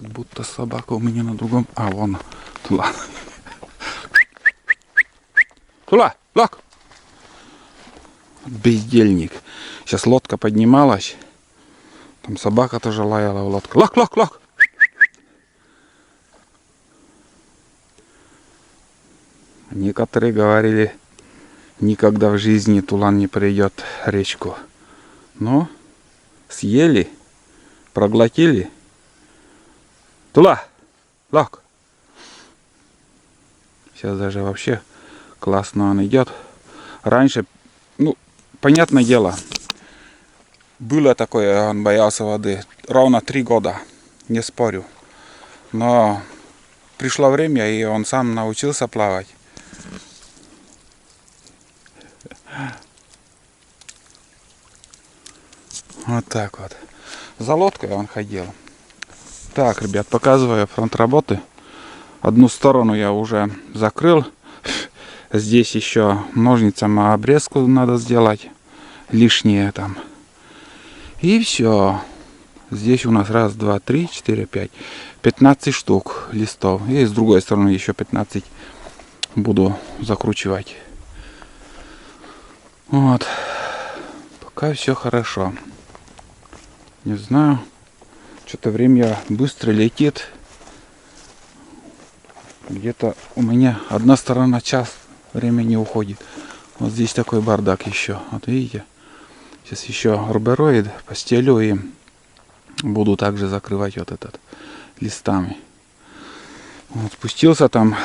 Как будто собака у меня на другом... А, вон. Тула. Тула, лак! Бездельник. Сейчас лодка поднималась. Там собака тоже лаяла в лодку. Лак, лак, лак! Некоторые говорили, никогда в жизни тулан не придет в речку. Но съели, проглотили. Тула! Лак! Сейчас даже вообще классно он идет. Раньше, ну, понятное дело, было такое, он боялся воды. Ровно 3 года, не спорю. Но пришло время, и он сам научился плавать. Вот так вот. За лодкой он ходил. Так, ребят, показываю фронт работы. Одну сторону я уже закрыл. Здесь еще ножницами обрезку надо сделать. Лишнее там. И все. Здесь у нас 1, 2, 3, 4, 5. 15 штук листов. И с другой стороны еще 15 буду закручивать. Вот. Пока все хорошо. Не знаю. Что-то время быстро летит. Где-то у меня одна сторона час времени уходит. Вот здесь такой бардак еще. Вот видите. Сейчас еще рубероид постелю и буду также закрывать вот этот листами. Вот, спустился там,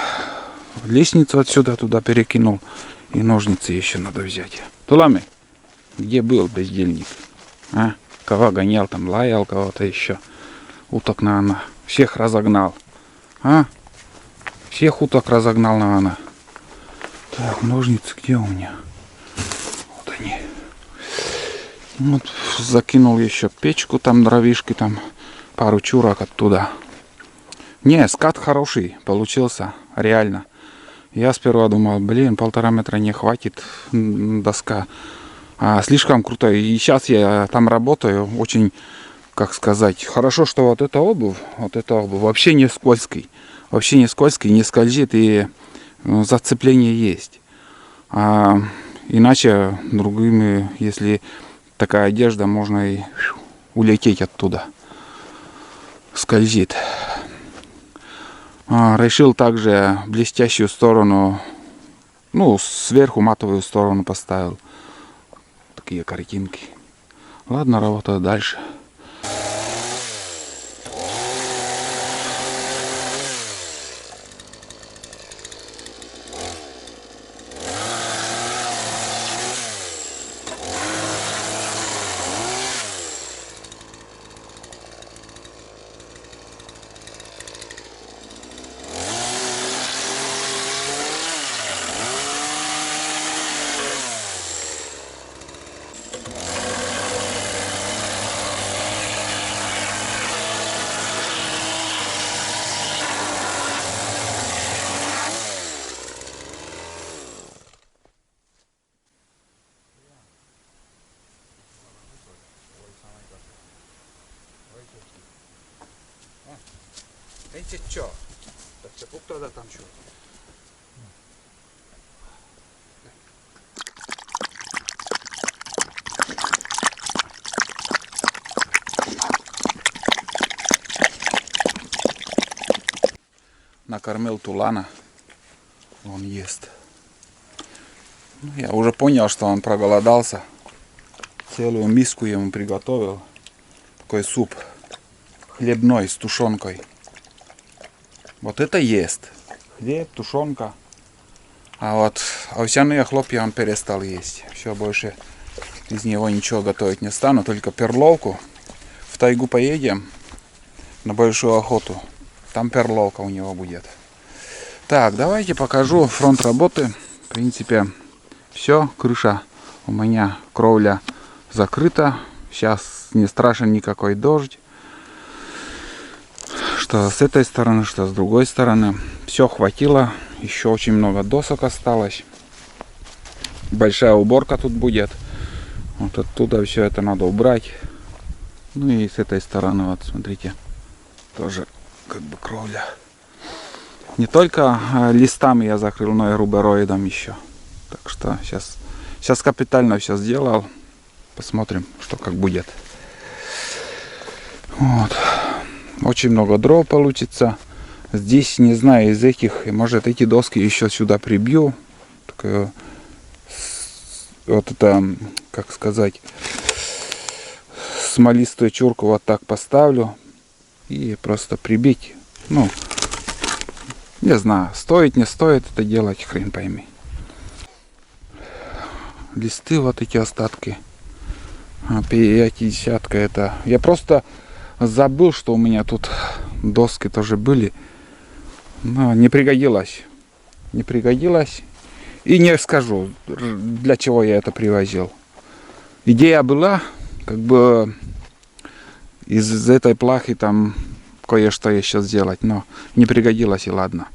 лестницу отсюда туда перекинул. И ножницы еще надо взять. Тулами, где был бездельник? А? Кого гонял там, лаял кого-то еще. Уток, наверное, всех разогнал. А? Всех уток разогнал, наверное. Так, ножницы где у меня? Вот они. Вот, закинул еще печку, там дровишки, там пару чурок оттуда. Не, скат хороший получился, реально. Я сперва думал, блин, 1,5 метра не хватит доска. А слишком круто. И сейчас я там работаю, очень, как сказать, хорошо, что вот эта обувь вообще не скользкий. Вообще не скользкий, не скользит и зацепление есть. А иначе другими, если такая одежда, можно и улететь оттуда. Скользит. Решил также блестящую сторону, ну, сверху матовую сторону поставил. Такие картинки. Ладно, работаю дальше. Видите, что? Так что тогда там что? Накормил тулана. Он ест. Я уже понял, что он проголодался. Целую миску ему приготовил. Такой суп хлебной с тушенкой. Вот это ест. Хлеб, тушенка. А вот овсяные хлопья он перестал есть. Все, больше из него ничего готовить не стану. Только перловку. В тайгу поедем на большую охоту. Там перловка у него будет. Так, давайте покажу фронт работы. В принципе, все. Крыша у меня, кровля закрыта. Сейчас не страшен никакой дождь. Что с этой стороны, что с другой стороны. Все хватило. Еще очень много досок осталось. Большая уборка тут будет. Вот оттуда все это надо убрать. Ну и с этой стороны, вот смотрите, тоже как бы кровля. Не только листами я закрыл, но и рубероидом еще. Так что сейчас капитально все сделал. Посмотрим, что как будет. Вот. Очень много дров получится. Здесь, не знаю, из этих, может, эти доски еще сюда прибью. Такое, вот это, как сказать, смолистую чурку вот так поставлю. И просто прибить. Ну, не знаю, стоит, не стоит это делать, хрен пойми. Листы, вот эти остатки. 50 это. Я просто забыл, что у меня тут доски тоже были. Но не пригодилось. Не пригодилось. И не скажу, для чего я это привозил. Идея была, как бы, из этой плахи там кое-что еще сделать. Но не пригодилось, и ладно.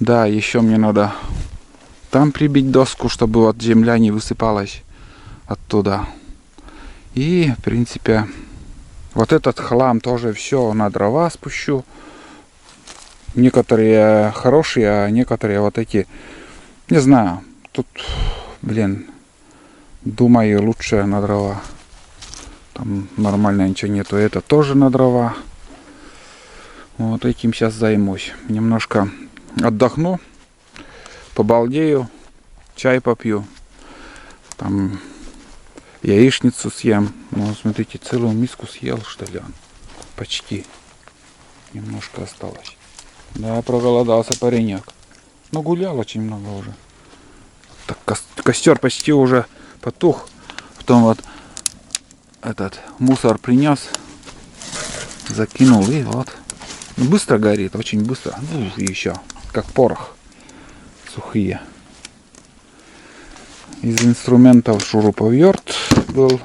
Да, еще мне надо там прибить доску, чтобы вот земля не высыпалась оттуда. И, в принципе, вот этот хлам тоже все на дрова спущу. Некоторые хорошие, а некоторые вот эти, не знаю, тут, блин, думаю, лучше на дрова. Там нормально ничего нету. Это тоже на дрова. Вот этим сейчас займусь. Немножко отдохну, побалдею, чай попью. Там яичницу съем. Ну, смотрите, целую миску съел, что ли, он. Почти. Немножко осталось. Да, проголодался паренек. Но гулял очень много уже. Так, костер почти уже потух. Потом вот этот мусор принес, закинул, и вот. Быстро горит, очень быстро. Ну, и еще, как порох. Сухие. Из инструментов шуруповерт был.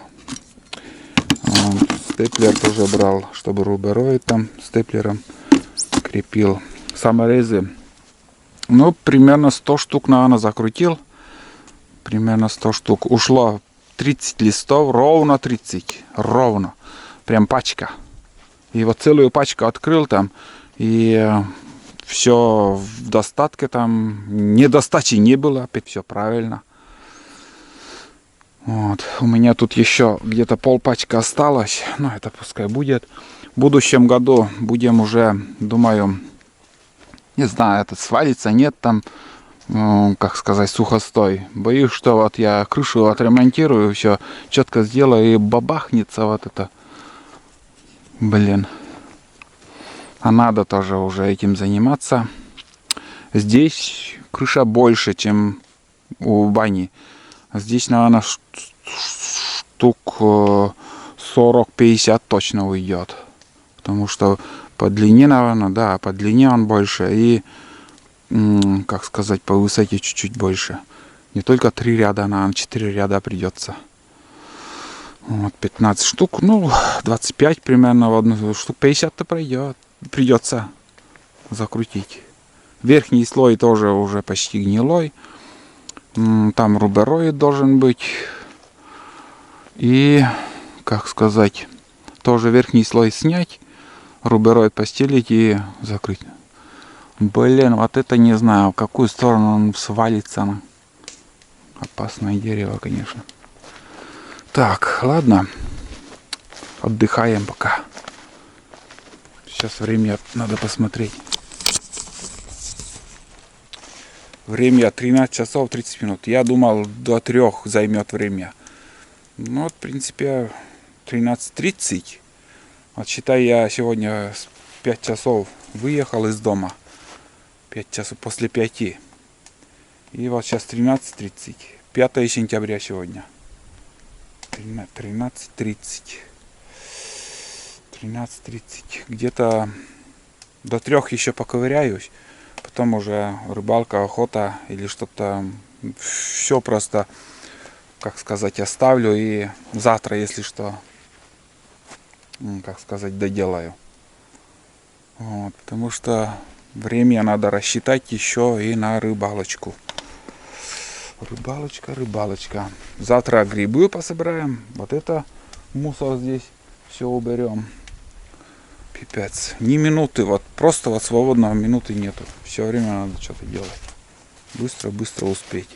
Степлер тоже брал, чтобы рубероид там степлером крепил. Саморезы. Ну, примерно 100 штук, наверное, закрутил. Примерно 100 штук. Ушло 30 листов, ровно 30. Ровно. Прям пачка. И вот целую пачку открыл там. И все в достатке там. Недостачи не было. Опять все правильно. Вот. У меня тут еще где-то полпачка осталось. Ну, это пускай будет. В будущем году будем уже, думаю, не знаю, это свалится, нет там, как сказать, сухостой. Боюсь, что вот я крышу отремонтирую, все четко сделаю, и бабахнется вот это. Блин. А надо тоже уже этим заниматься. Здесь крыша больше, чем у бани. Здесь, наверное, штук 40-50 точно уйдет. Потому что по длине, наверное, да, по длине он больше. И, как сказать, по высоте чуть-чуть больше. Не только 3 ряда, наверное, 4 ряда придется. Вот, 15 штук, ну, 25 примерно в одну штук. 50-то пройдет. Придется закрутить. Верхний слой тоже уже почти гнилой. Там рубероид должен быть. И, как сказать, тоже верхний слой снять. Рубероид постелить и закрыть. Блин, вот это не знаю, в какую сторону он свалится. Опасное дерево, конечно. Так, ладно. Отдыхаем пока. Сейчас время надо посмотреть. Время 13 часов 30 минут. Я думал, до 3 займет время. Ну, вот, в принципе, 13:30. Вот считай, я сегодня 5 часов выехал из дома. 5 часов после 5. И вот сейчас 13:30. 5 сентября сегодня. 13:30. 13:30. Где-то до 3 еще поковыряюсь. Потом уже рыбалка, охота или что-то. Все просто, как сказать, оставлю. И завтра, если что, как сказать, доделаю. Вот, потому что время надо рассчитать еще и на рыбалочку. Рыбалочка. Завтра грибы пособираем. Вот это мусор здесь все уберем. Пипец. Ни минуты, вот просто вот свободного минуты нету. Все время надо что-то делать. Быстро успеть.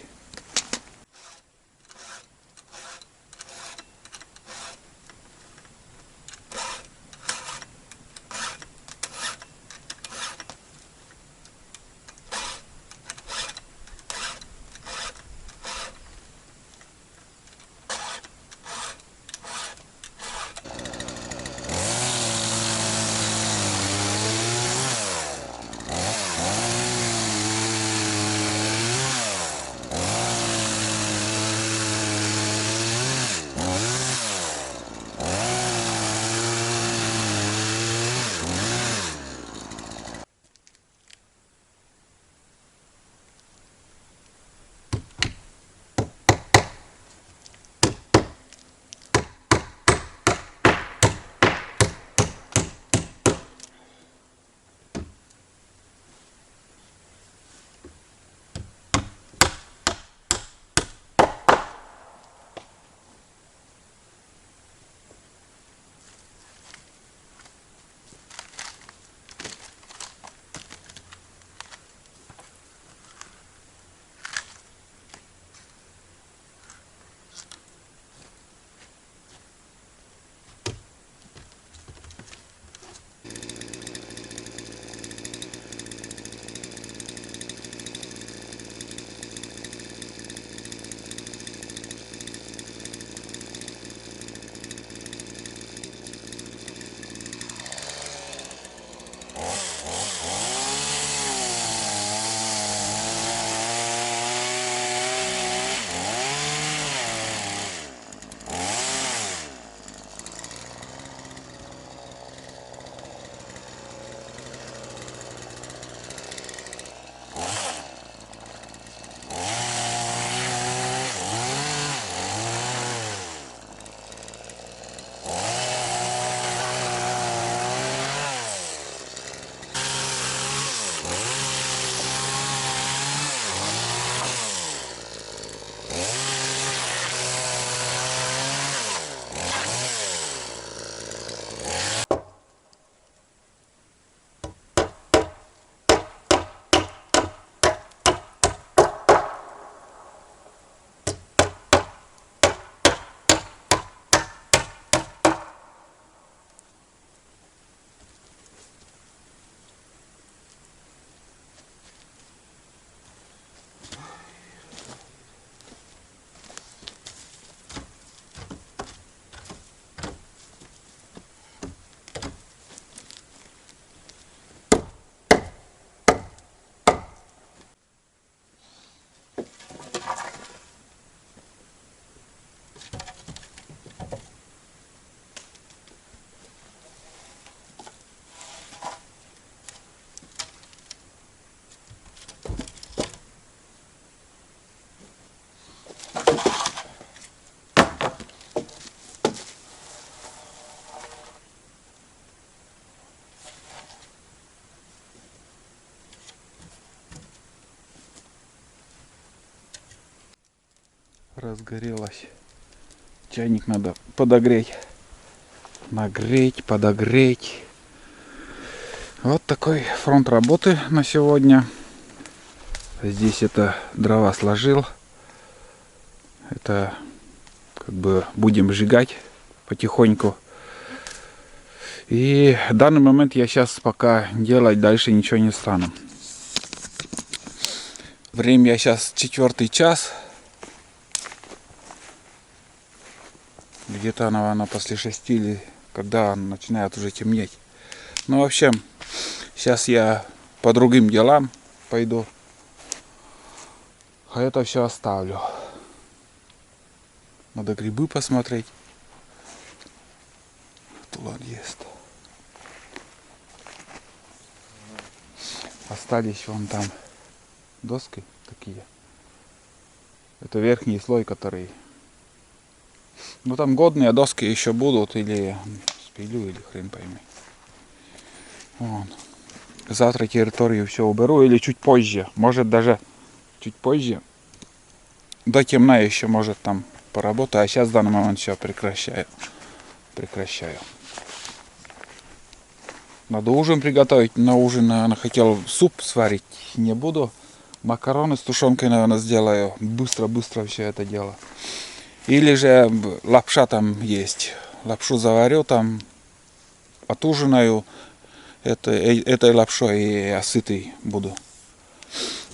Разгорелась. Чайник надо подогреть. Нагреть, подогреть. Вот такой фронт работы на сегодня. Здесь это дрова сложил. Это как бы будем сжигать потихоньку. И в данный момент я сейчас пока делать дальше ничего не стану. Время сейчас 4 час. Где-то, наверное, после 6 или когда начинает уже темнеть. Ну, в общем, сейчас я по другим делам пойду. А это все оставлю. Надо грибы посмотреть. Тулан есть. Остались вон там доски такие. Это верхний слой, который... Ну там годные доски еще будут, или спилю, или хрен пойми. Вон. Завтра территорию все уберу, или чуть позже. Может даже чуть позже. До темна еще может там поработаю. А сейчас в данный момент все прекращаю. Надо ужин приготовить. На ужин, наверное, хотел суп сварить. Не буду. Макароны с тушенкой, наверное, сделаю. Быстро все это дело. Или же лапша там есть. Лапшу заварю там. Отужинаю этой лапшой, и я сытый буду.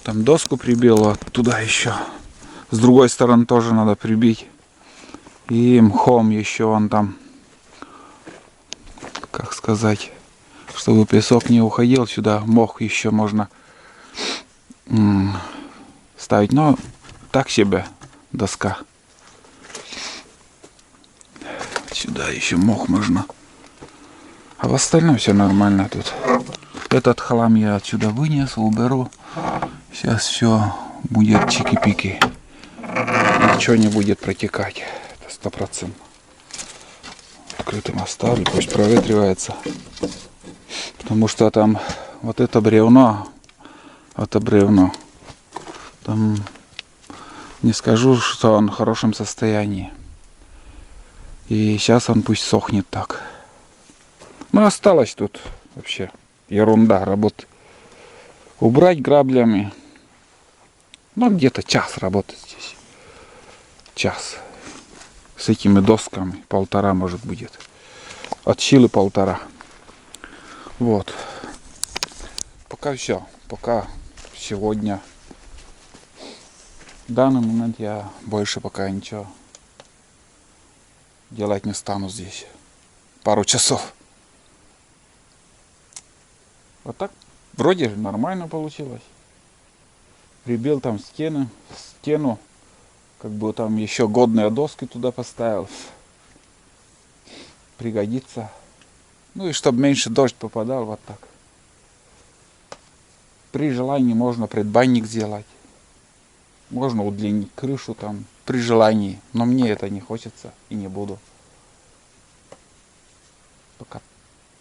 Там доску прибил, а туда еще. С другой стороны тоже надо прибить. И мхом еще вон там. Как сказать, чтобы песок не уходил сюда. Мох еще можно ставить. Но так себе доска. Сюда еще мох можно. А в остальном все нормально тут. Этот хлам я отсюда вынес, уберу. Сейчас все будет чики-пики. Ничего не будет протекать. Это 100%. Открытым оставлю, пусть проветривается. Потому что там вот это бревно. Там не скажу, что он в хорошем состоянии. И сейчас он пусть сохнет так. Ну, осталось тут вообще ерунда работы. Убрать граблями. Ну, где-то час работать здесь. Час. С этими досками. 1,5 может будет. От силы 1,5. Вот. Пока все. Пока сегодня. В данный момент я больше пока ничего делать не стану здесь. Пару часов. Вот так вроде нормально получилось. Прибил там стену. Как бы там еще годные доски туда поставил. Пригодится. Ну и чтобы меньше дождь попадал, вот так. При желании можно предбанник сделать. Можно удлинить крышу там. При желании. Но мне это не хочется и не буду.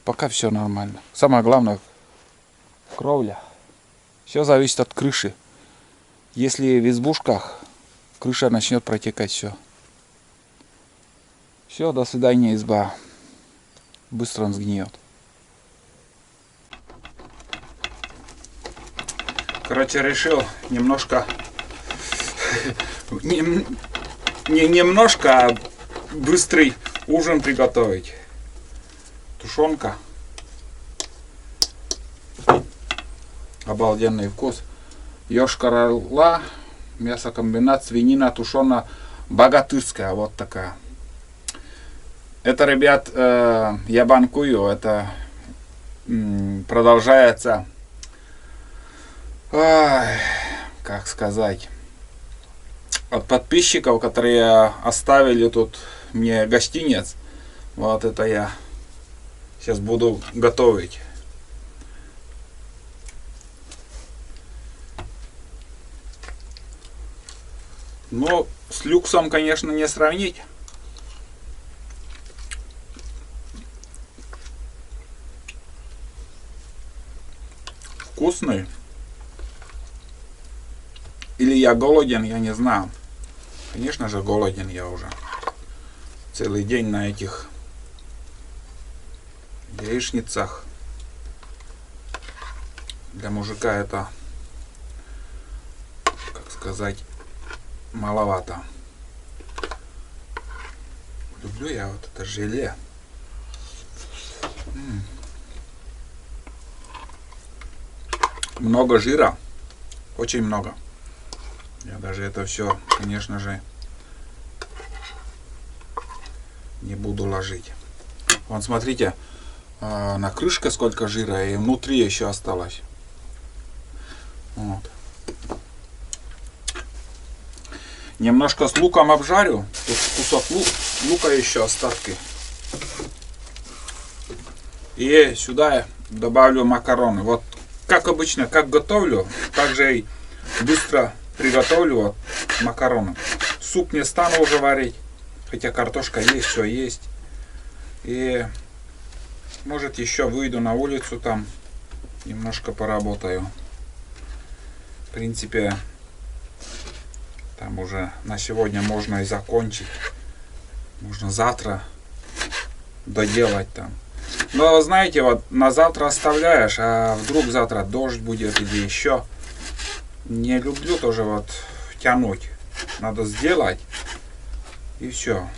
Пока все нормально. Самое главное — кровля. Все зависит от крыши. Если в избушках крыша начнет протекать, все. Все, до свидания, изба. Быстро он сгниет. Короче, решил немножко... Не немножко, а быстрый ужин приготовить. Тушенка. Обалденный вкус. Йошкар-Ола, мясокомбинат, свинина тушеная, богатырская, вот такая. Это, ребят, я банкую, это продолжается, как сказать, от подписчиков, которые оставили тут мне гостинец. Вот это я сейчас буду готовить. Но с люксом, конечно, не сравнить. Вкусный. Или я голоден, я не знаю. Конечно же, голоден я уже. Целый день на этих яичницах. Для мужика это, как сказать, маловато. Люблю я вот это желе. Много жира. Очень много. Я даже это все, конечно же, не буду ложить. Вон, смотрите, на крышке сколько жира, и внутри еще осталось. Вот. Немножко с луком обжарю. Тут кусок лука еще остатки. И сюда я добавлю макароны. Вот как обычно, как готовлю, так же и быстро приготовлю вот макароны. Суп не стану уже варить. Хотя картошка есть, все есть. И может еще выйду на улицу, там немножко поработаю. В принципе, там уже на сегодня можно и закончить. Можно завтра доделать там. Но знаете, вот на завтра оставляешь, а вдруг завтра дождь будет или еще. Не люблю тоже вот тянуть. Надо сделать и все.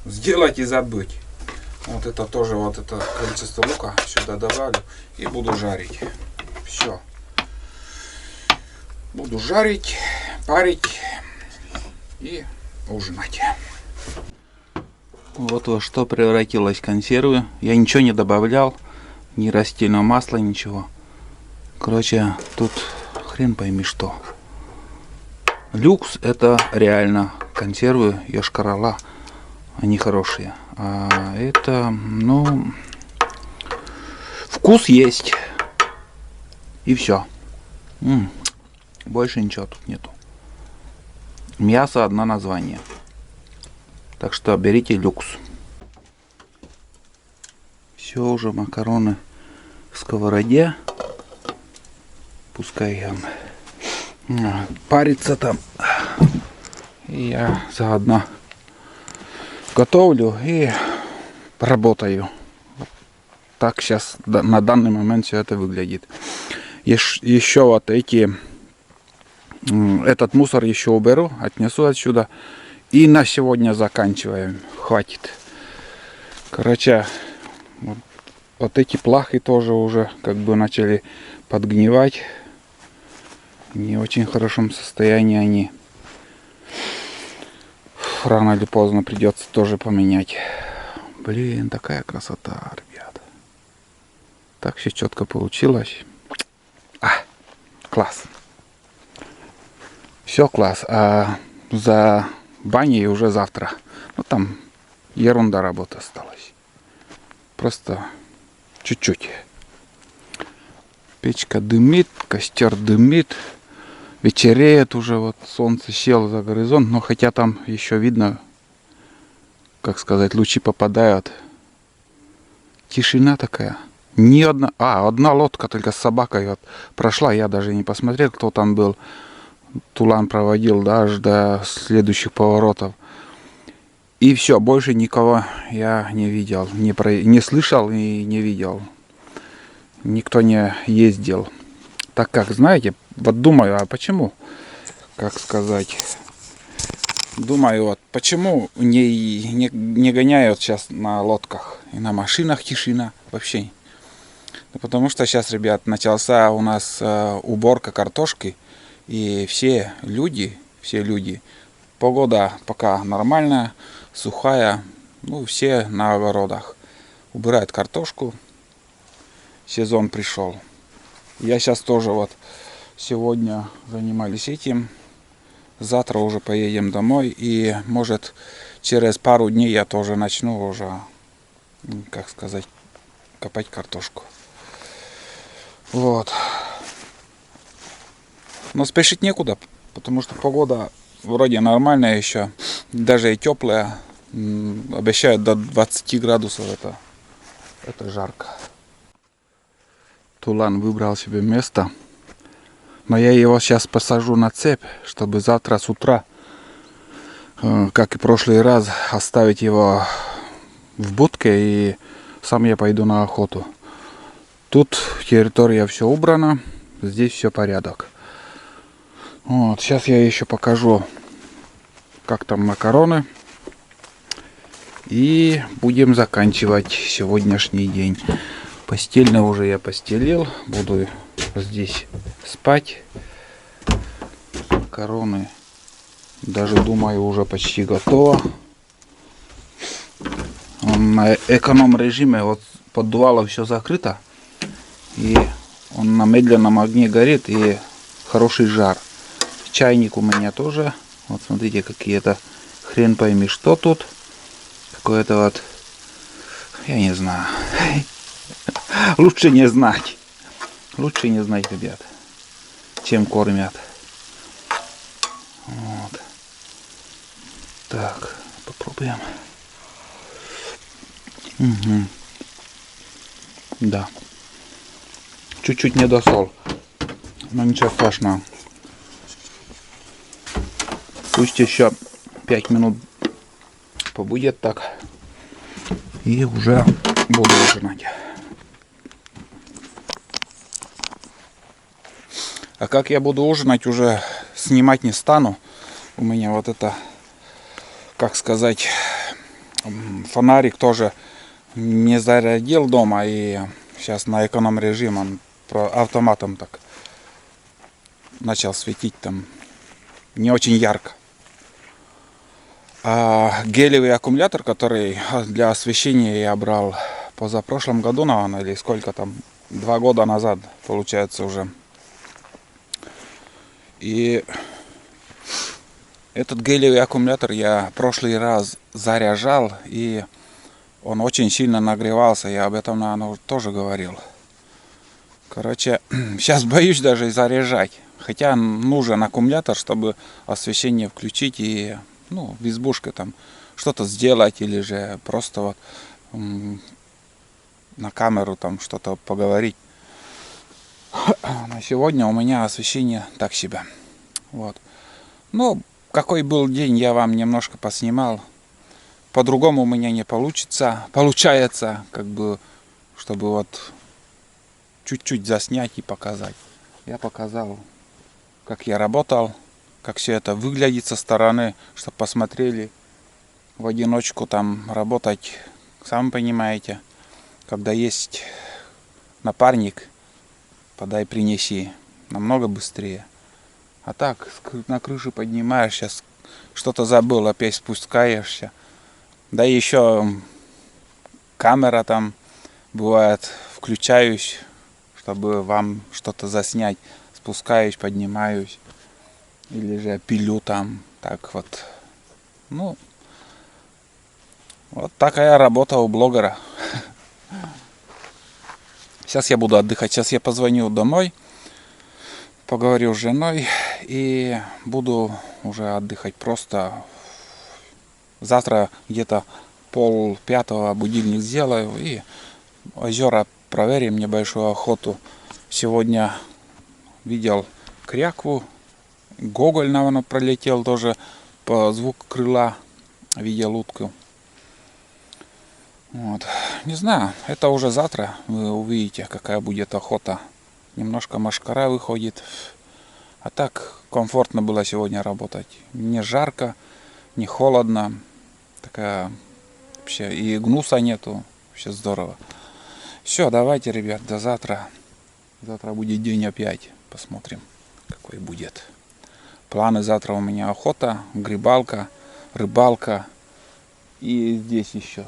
Сделать и забыть. Вот это тоже, вот это количество лука сюда добавлю и буду жарить. Все. Буду жарить, парить и ужинать. Вот во что превратилась консервы. Я ничего не добавлял, ни растительного масла, ничего. Короче, тут хрен пойми что. Люкс — это реально консервы Йошкар-Ола. Они хорошие. А это, ну, вкус есть. И все. Больше ничего тут нету. Мясо — одно название. Так что берите люкс. Все, уже макароны в сковороде. Пускай парится там. И я заодно готовлю и работаю. Так сейчас на данный момент все это выглядит. Еще вот этот мусор еще уберу, отнесу отсюда. И на сегодня заканчиваем. Хватит. Короче, вот эти плахи тоже уже как бы начали подгнивать. Не очень хорошем состоянии они. Рано или поздно придется тоже поменять. Блин, такая красота, ребята. Так все четко получилось. Класс. Все класс. А за баней уже завтра. Ну там ерунда, работа осталась. Просто чуть-чуть. Печка дымит, костер дымит. Вечереет уже, вот солнце село за горизонт. Но хотя там еще видно, как сказать, лучи попадают. Тишина такая. Ни одна. Одна лодка только с собакой вот прошла. Я даже не посмотрел, кто там был. Тулан проводил, да, аж до следующих поворотов. И все, больше никого я не видел, не слышал и не видел. Никто не ездил. Так как, знаете, вот думаю, а почему, как сказать, думаю, вот почему не гоняют сейчас на лодках и на машинах тишина вообще. Да потому что сейчас, ребят, начался у нас уборка картошки. И все люди, погода пока нормальная, сухая, ну, все на огородах. Убирают картошку, сезон пришел. Я сейчас тоже вот сегодня занимались этим. Завтра уже поедем домой. И может через пару дней я тоже начну уже, как сказать, копать картошку. Вот. Но спешить некуда, потому что погода вроде нормальная еще, даже и теплая. Обещают до 20 градусов, это жарко. Тулан выбрал себе место, но я его сейчас посажу на цепь, чтобы завтра с утра, как и в прошлый раз, оставить его в будке и сам я пойду на охоту. Тут территория все убрана, здесь все порядок. Вот, сейчас я еще покажу, как там макароны. И будем заканчивать сегодняшний день. Постельно уже я постелил. Буду здесь спать. Макароны, даже думаю, уже почти готово. Он на эконом режиме, вот поддувало все закрыто. И он на медленном огне горит, и хороший жар. Чайник у меня тоже. Вот смотрите, какие-то хрен пойми что тут. Какое-то вот, я не знаю. Лучше не знать. Лучше не знать, ребят, чем кормят. Вот. Так, попробуем. Угу. Да. Чуть-чуть недосол. Но ничего страшного. Пусть еще 5 минут побудет так. И уже буду ужинать. А как я буду ужинать, уже снимать не стану. У меня вот это, как сказать, фонарик тоже не зарядил дома. И сейчас на эконом режим он автоматом так начал светить там не очень ярко. А гелевый аккумулятор, который для освещения я брал позапрошлом году, наверное, или сколько там, 2 года назад, получается уже. И этот гелевый аккумулятор я прошлый раз заряжал, и он очень сильно нагревался. Я об этом, наверное, тоже говорил. Короче, сейчас боюсь даже заряжать. Хотя нужен аккумулятор, чтобы освещение включить и, ну, в избушке там что-то сделать, или же просто вот на камеру там что-то поговорить. На сегодня у меня освещение так себе. Вот. Ну, какой был день, я вам немножко поснимал. По-другому у меня не получится. Получается, как бы, чтобы вот чуть-чуть заснять и показать. Я показал, как я работал, как все это выглядит со стороны, чтобы посмотрели. В одиночку там работать, сами понимаете, когда есть напарник, подай, принеси, намного быстрее. А так, на крышу поднимаешь, сейчас что-то забыл, опять спускаешься. Да и еще камера там бывает, включаюсь, чтобы вам что-то заснять. Спускаюсь, поднимаюсь. Или же пилю там. Так вот. Ну, вот такая работа у блогера. Сейчас я буду отдыхать. Сейчас я позвоню домой. Поговорю с женой. И буду уже отдыхать. Просто завтра где-то 4:30 будильник сделаю. И озера проверим, небольшую охоту. Сегодня видел крякву. Гоголь, наверное, пролетел тоже по звуку крыла. Видел утку. Вот. Не знаю, это уже завтра вы увидите, какая будет охота. Немножко мошкара выходит. А так комфортно было сегодня работать. Не жарко, не холодно. Такая вообще и гнуса нету. Вообще здорово. Все, давайте, ребят, до завтра. Завтра будет день опять. Посмотрим, какой будет. Планы завтра у меня охота, грибалка, рыбалка. И здесь еще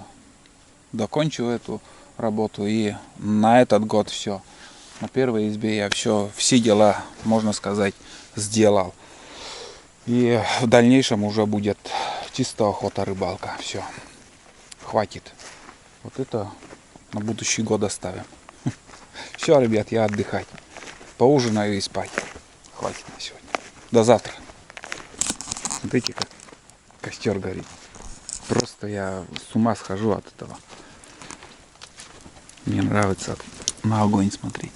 докончу эту работу. И на этот год все. На первой избе я все дела, можно сказать, сделал. И в дальнейшем уже будет чисто охота, рыбалка. Все. Хватит. Вот это на будущий год оставим. Все, ребят, я отдыхать. Поужинаю и спать. Хватит на сегодня. До завтра. Смотрите, как костер горит. Просто я с ума схожу от этого. Мне нравится на огонь смотреть.